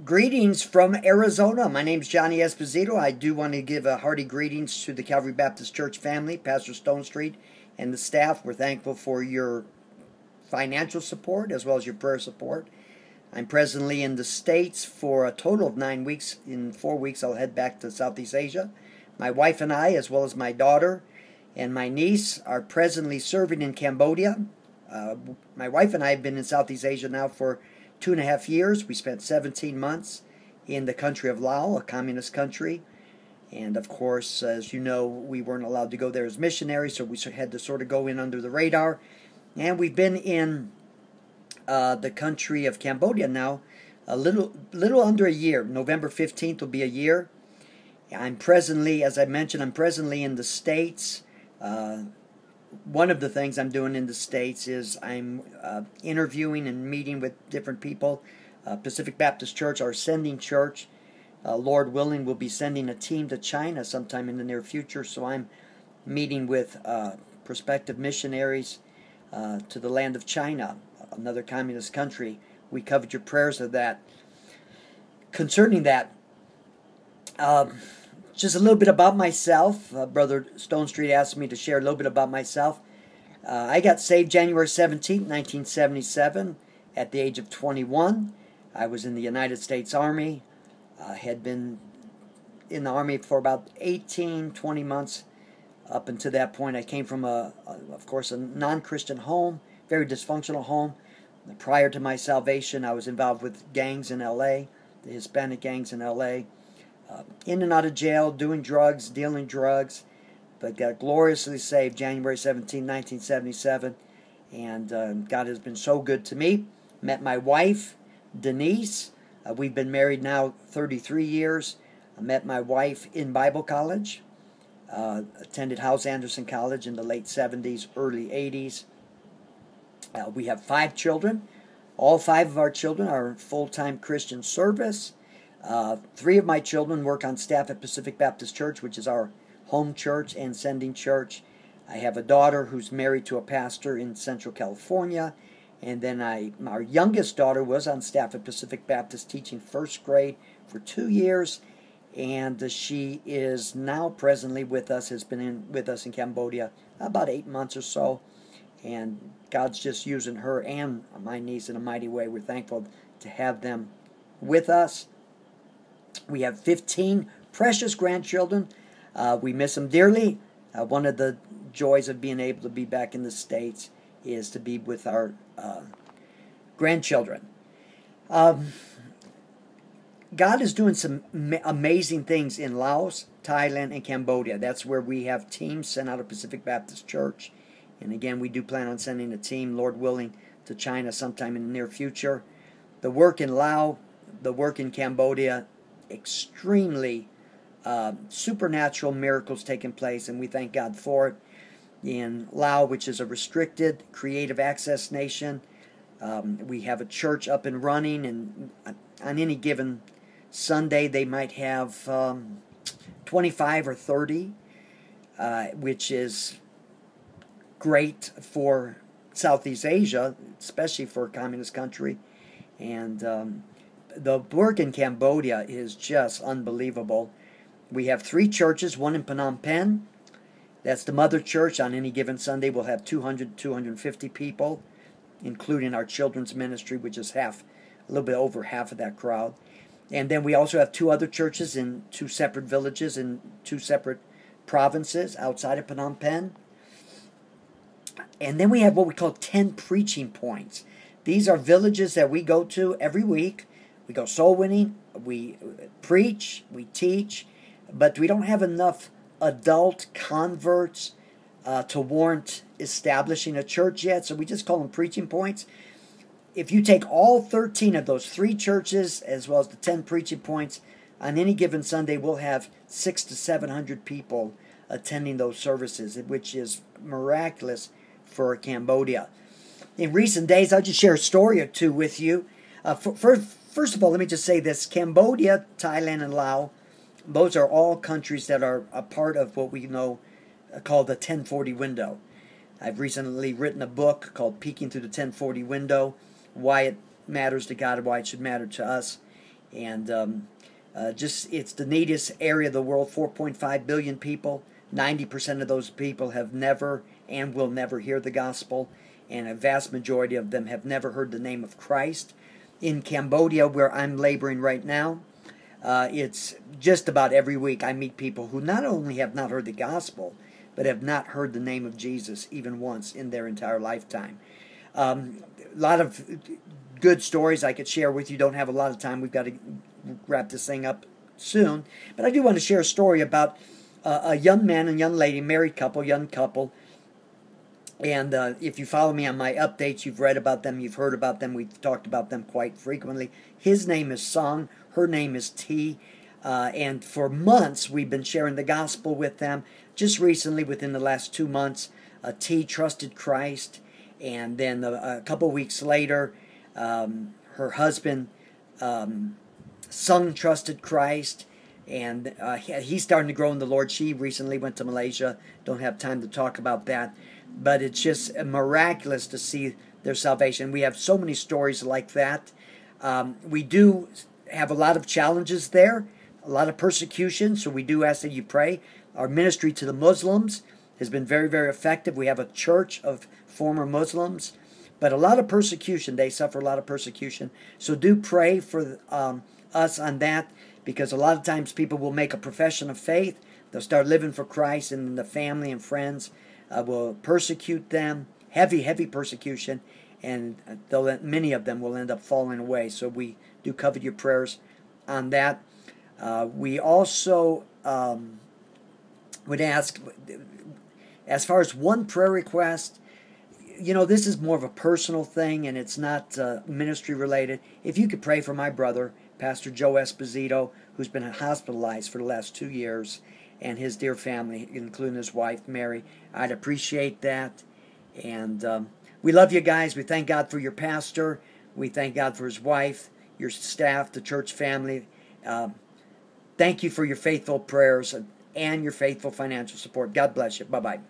Greetings from Arizona. My name is Johnny Esposito. I do want to give a hearty greetings to the Calvary Baptist Church family, Pastor Stone Street, and the staff. We're thankful for your financial support as well as your prayer support. I'm presently in the States for a total of 9 weeks. In 4 weeks, I'll head back to Southeast Asia. My wife and I, as well as my daughter and my niece, are presently serving in Cambodia. My wife and I have been in Southeast Asia now for 2.5 years. We spent 17 months in the country of Laos, a communist country. And of course, as you know, we weren't allowed to go there as missionaries, so we had to sort of go in under the radar. And we've been in the country of Cambodia now a little under a year. November 15th will be a year. I'm presently, as I mentioned, in the States. One of the things I'm doing in the States is I'm interviewing and meeting with different people. Pacific Baptist Church, our sending church, Lord willing, will be sending a team to China sometime in the near future. So I'm meeting with prospective missionaries to the land of China, another communist country. We covered your prayers of that. Concerning that, just a little bit about myself. Brother Stone Street asked me to share a little bit about myself. I got saved January 17, 1977, at the age of 21. I was in the United States Army. Had been in the Army for about 18, 20 months. Up until that point, I came from, of course, a non-Christian home, very dysfunctional home. Prior to my salvation, I was involved with gangs in L.A., the Hispanic gangs in L.A., in and out of jail, doing drugs, dealing drugs, but got gloriously saved January 17, 1977, and God has been so good to me. Met my wife, Denise. We've been married now 33 years. I met my wife in Bible college, attended House Anderson College in the late 70s, early 80s. We have 5 children. All 5 of our children are in full-time Christian service. 3 of my children work on staff at Pacific Baptist Church, which is our home church and sending church. I have a daughter who's married to a pastor in Central California. And then our youngest daughter was on staff at Pacific Baptist teaching first grade for 2 years. And she is now presently with us, has been with us in Cambodia about 8 months or so. And God's just using her and my niece in a mighty way. We're thankful to have them with us. We have 15 precious grandchildren. We miss them dearly. One of the joys of being able to be back in the States is to be with our grandchildren. God is doing some amazing things in Laos, Thailand, and Cambodia. That's where we have teams sent out of Pacific Baptist Church. And again, we do plan on sending a team, Lord willing, to China sometime in the near future. The work in Laos, the work in Cambodia, extremely supernatural miracles taking place, and we thank God for it. In Laos, which is a restricted creative access nation, we have a church up and running, and on any given Sunday they might have 25 or 30, which is great for Southeast Asia, especially for a communist country. And the work in Cambodia is just unbelievable. We have 3 churches, one in Phnom Penh. That's the mother church. On any given Sunday, we'll have 200, 250 people, including our children's ministry, which is a little bit over half of that crowd. And then we also have 2 other churches in 2 separate villages in 2 separate provinces outside of Phnom Penh. And then we have what we call 10 preaching points. These are villages that we go to every week. We go soul winning, we preach, we teach, but we don't have enough adult converts to warrant establishing a church yet, so we just call them preaching points. If you take all 13 of those 3 churches as well as the 10 preaching points, on any given Sunday we'll have 600 to 700 people attending those services, which is miraculous for Cambodia. In recent days, I'll just share a story or two with you. First of all, let me just say this. Cambodia, Thailand, and Laos, those are all countries that are a part of what we know called the 1040 window. I've recently written a book called Peeking Through the 1040 Window, why it matters to God and why it should matter to us. And just it's the neediest area of the world, 4.5 billion people. 90% of those people have never and will never hear the gospel, and a vast majority of them have never heard the name of Christ. In Cambodia, where I'm laboring right now, it's just about every week I meet people who not only have not heard the gospel, but have not heard the name of Jesus even once in their entire lifetime. A lot of good stories I could share with you. Don't have a lot of time. We've got to wrap this thing up soon. But I do want to share a story about a young man and young lady, married couple, young couple. And if you follow me on my updates, you've read about them, you've heard about them, we've talked about them quite frequently. His name is Song, her name is T. And for months, we've been sharing the gospel with them. Just recently, within the last 2 months, T trusted Christ. And then a couple weeks later, her husband, Sung, trusted Christ. And he's starting to grow in the Lord. She recently went to Malaysia. Don't have time to talk about that. But it's just miraculous to see their salvation. We have so many stories like that. We do have a lot of challenges there, a lot of persecution, so we do ask that you pray. Our ministry to the Muslims has been very, very effective. We have a church of former Muslims, but a lot of persecution. They suffer a lot of persecution. So do pray for us on that, because a lot of times people will make a profession of faith. They'll start living for Christ, and then the family and friends will persecute them, heavy, heavy persecution, and many of them will end up falling away. So we do covet your prayers on that. We also would ask, as far as one prayer request, this is more of a personal thing, and it's not ministry related. If you could pray for my brother, Pastor Joe Esposito, who's been hospitalized for the last 2 years, and his dear family, including his wife, Mary, I'd appreciate that. And we love you guys. We thank God for your pastor. We thank God for his wife, your staff, the church family. Thank you for your faithful prayers and your faithful financial support. God bless you. Bye-bye.